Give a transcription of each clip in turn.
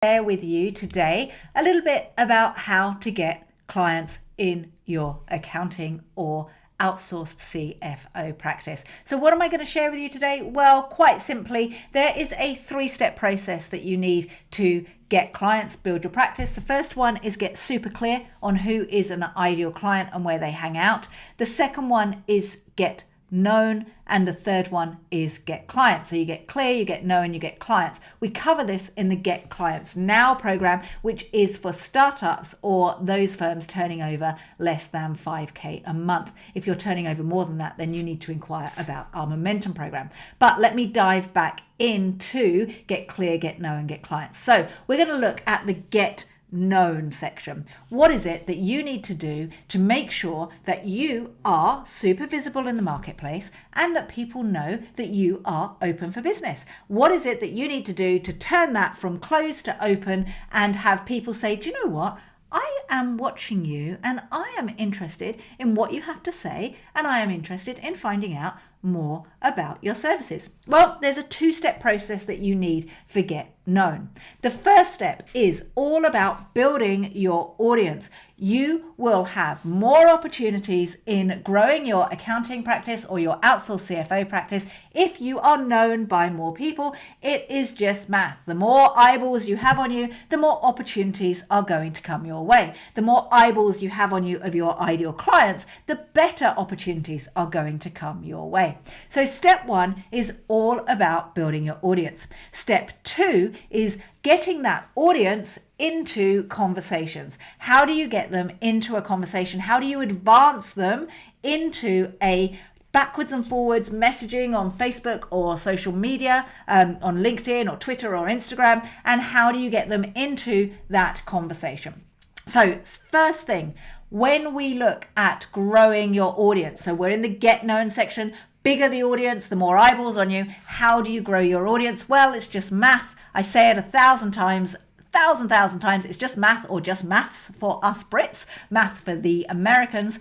Share with you today a little bit about how to get clients in your accounting or outsourced CFO practice. So what am I going to share with you today? Well, quite simply, there is a 3-step process that you need to get clients, build your practice. The first one is get super clear on who is an ideal client and where they hang out. The second one is get known, and the third one is get clients. So you get clear, you get known, you get clients. We cover this in the Get Clients Now program, which is for startups or those firms turning over less than 5K a month. If you're turning over more than that, then you need to inquire about our Momentum program. But let me dive back into get clear, get known, get clients. So we're going to look at the get known section. What is it that you need to do to make sure that you are super visible in the marketplace and that people know that you are open for business? What is it that you need to do to turn that from closed to open and have people say, do you know what? I am watching you and I am interested in what you have to say, and I am interested in finding out more about your services. Well, there's a 2-step process that you need for Get Known. The first step is all about building your audience. You will have more opportunities in growing your accounting practice or your outsourced CFO practice if you are known by more people. It is just math. The more eyeballs you have on you, the more opportunities are going to come your way. The more eyeballs you have on you of your ideal clients, the better opportunities are going to come your way. So step 1 is all about building your audience. Step 2 is getting that audience into conversations. How do you get them into a conversation? How do you advance them into a backwards and forwards messaging on Facebook or social media, on LinkedIn or Twitter or Instagram? And how do you get them into that conversation? So first thing, when we look at growing your audience, so we're in the Get Known section. Bigger the audience, the more eyeballs on you. How do you grow your audience? Well, it's just math. I say it 1,000 times. Thousand times. It's just math, or just maths for us Brits, math for the Americans.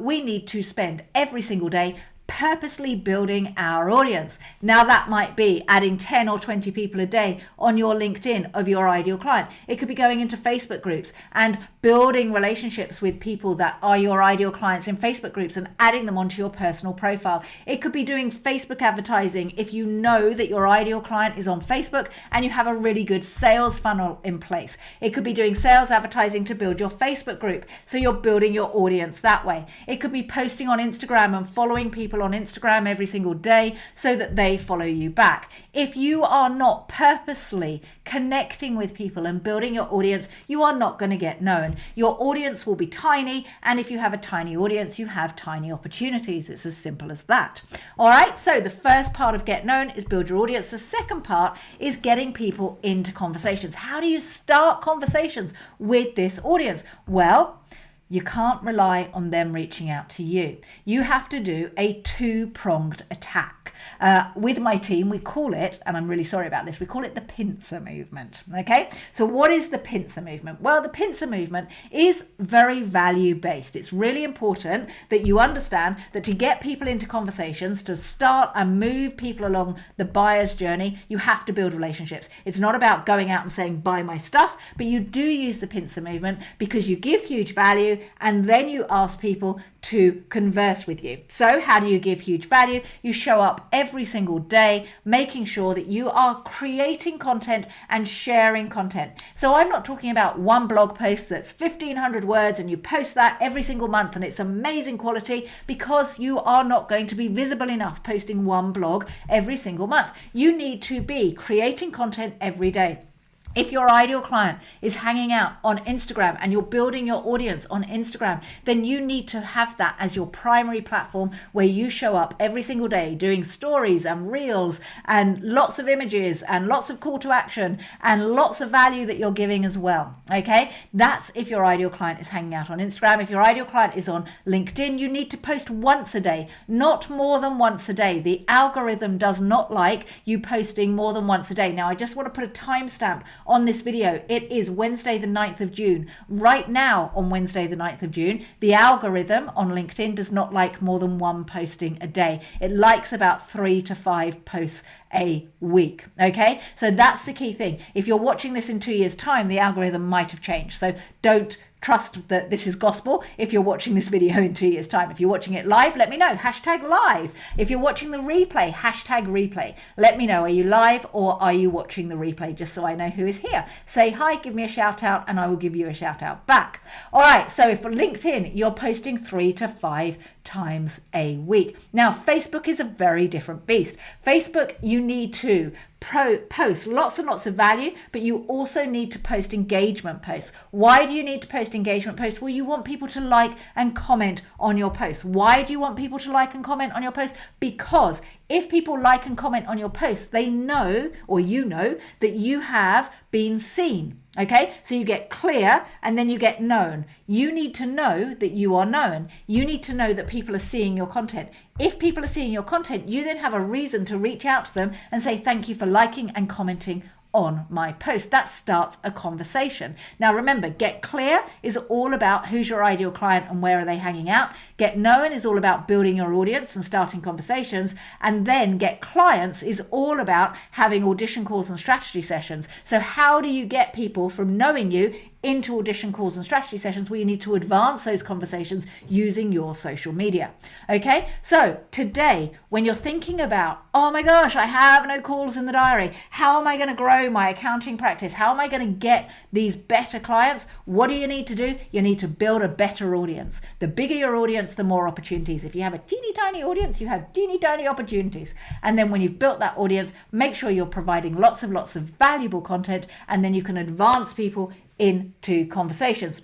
We need to spend every single day purposely building our audience. Now that might be adding 10 or 20 people a day on your LinkedIn of your ideal client. It could be going into Facebook groups and building relationships with people that are your ideal clients in Facebook groups and adding them onto your personal profile. It could be doing Facebook advertising if you know that your ideal client is on Facebook and you have a really good sales funnel in place. It could be doing sales advertising to build your Facebook group, so you're building your audience that way. It could be posting on Instagram and following people on Instagram every single day so that they follow you back. If you are not purposely connecting with people and building your audience, you are not going to get known. Your audience will be tiny, and if you have a tiny audience, you have tiny opportunities. It's as simple as that. All right, so the first part of Get Known is build your audience. The second part is getting people into conversations. How do you start conversations with this audience? Well, you can't rely on them reaching out to you. You have to do a 2-pronged attack. With my team, we call it, and I'm really sorry about this, we call it the pincer movement. Okay, so what is the pincer movement? Well, the pincer movement is very value-based. It's really important that you understand that to get people into conversations, to start and move people along the buyer's journey, you have to build relationships. It's not about going out and saying, buy my stuff, but you do use the pincer movement because you give huge value and then you ask people to converse with you. So how do you give huge value? You show up every single day, making sure that you are creating content and sharing content. So I'm not talking about one blog post that's 1,500 words and you post that every single month and it's amazing quality, because you are not going to be visible enough posting one blog every single month. You need to be creating content every day. If your ideal client is hanging out on Instagram and you're building your audience on Instagram, then you need to have that as your primary platform where you show up every single day doing stories and reels and lots of images and lots of call to action and lots of value that you're giving as well. Okay, that's if your ideal client is hanging out on Instagram. If your ideal client is on LinkedIn, you need to post once a day, not more than once a day. The algorithm does not like you posting more than once a day. Now, I just want to put a timestamp on this video. It is Wednesday the 9th of June. Right now on Wednesday the 9th of June, the algorithm on LinkedIn does not like more than one posting a day. It likes about 3 to 5 posts a week. Okay, so that's the key thing. If you're watching this in 2 years' time, the algorithm might have changed. So don't trust that this is gospel if you're watching this video in 2 years' time. If you're watching it live, let me know. Hashtag live. If you're watching the replay, hashtag replay. Let me know. Are you live or are you watching the replay? Just so I know who is here. Say hi, give me a shout out, and I will give you a shout out back. All right. So if for LinkedIn, you're posting 3 to 5 times a week. Now, Facebook is a very different beast. Facebook, you need to post lots and lots of value, but you also need to post engagement posts. Why do you need to post engagement posts? Well, you want people to like and comment on your posts. Why do you want people to like and comment on your posts? Because if people like and comment on your posts, they know, or you know, that you have been seen. Okay, so you get clear and then you get known. You need to know that you are known. You need to know that people are seeing your content. If people are seeing your content, you then have a reason to reach out to them and say, thank you for liking and commenting on my post. That starts a conversation. Now remember, get clear is all about who's your ideal client and where are they hanging out. Get known is all about building your audience and starting conversations. And then get clients is all about having audition calls and strategy sessions. So how do you get people from knowing you into audition calls and strategy sessions? Where you need to advance those conversations using your social media. Okay, so today when you're thinking about, oh my gosh, I have no calls in the diary, how am I going to grow my accounting practice, how am I going to get these better clients, what do you need to do? You need to build a better audience. The bigger your audience, the more opportunities. If you have a teeny tiny audience, you have teeny tiny opportunities. And then when you've built that audience, make sure you're providing lots of valuable content, and then you can advance people into conversations.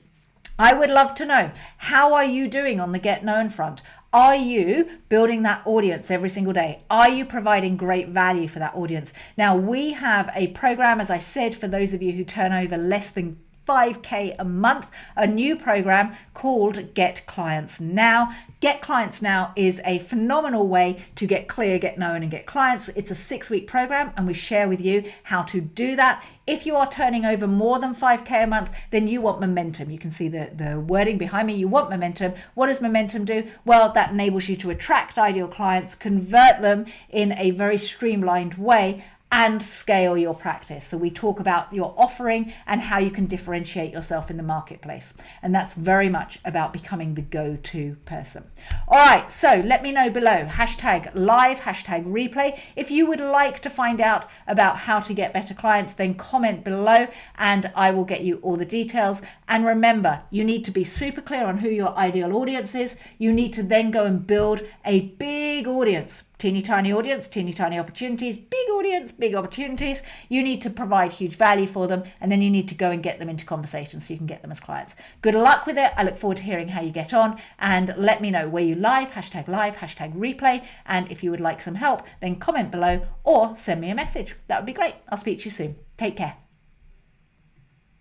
I would love to know, how are you doing on the get known front? Are you building that audience every single day? Are you providing great value for that audience? Now, we have a program, as I said, for those of you who turn over less than 5K a month, a new program called Get Clients Now. Get Clients Now is a phenomenal way to get clear, get known, and get clients. It's a 6-week program, and we share with you how to do that. If you are turning over more than 5K a month, then you want momentum. You can see the wording behind me. You want momentum. What does momentum do? Well, that enables you to attract ideal clients, convert them in a very streamlined way, and scale your practice. So we talk about your offering and how you can differentiate yourself in the marketplace. And that's very much about becoming the go-to person. All right, so let me know below, hashtag live, hashtag replay. If you would like to find out about how to get better clients, then comment below and I will get you all the details. And remember, you need to be super clear on who your ideal audience is. You need to then go and build a big audience. Teeny tiny audience, teeny tiny opportunities, big audience, big opportunities. You need to provide huge value for them, and then you need to go and get them into conversations so you can get them as clients. Good luck with it. I look forward to hearing how you get on, and let me know where you live, hashtag replay. And if you would like some help, then comment below or send me a message. That would be great. I'll speak to you soon. Take care.